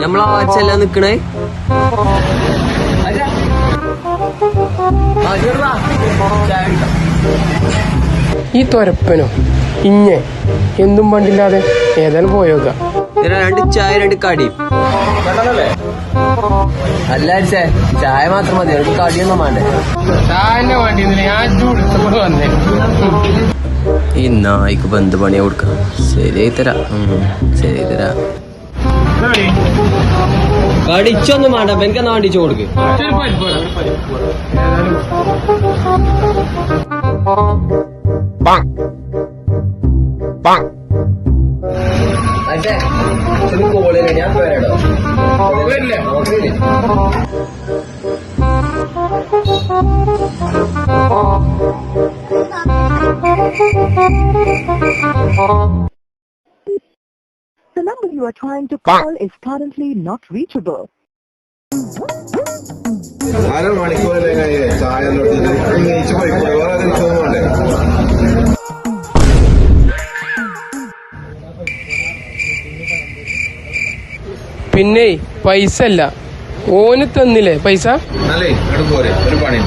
നമ്മളാ വാച്ചല്ല നിക്കണേ. ഈ തൊരപ്പനോ ഇഞ്ഞെ എന്തും പണ്ടില്ലാതെ ഏതായാലും പോയോക്ക. 2 ചായ 2 കടി. അല്ല ചായ മാത്രം മതി, എനിക്ക് കടിയൊന്നും വേണ്ടേ. ചായന്റെ വണ്ടി ഞാൻ ചൂടുത്തോട് വന്നേ. ഈ നായിക്ക് ബന്ധു പണിയാ കൊടുക്കാം. ശരിയായി തരാം. കടിച്ചൊന്നും വേണ്ട, എനിക്കെന്നാ വണ്ടിച്ചു കൊടുക്ക്. ഞാൻ പേരാടോ The number you are trying to call is currently not reachable. പിന്നെ പൈസ അല്ല, ഓന് തന്നില്ലേ പൈസ. ഒരു പണി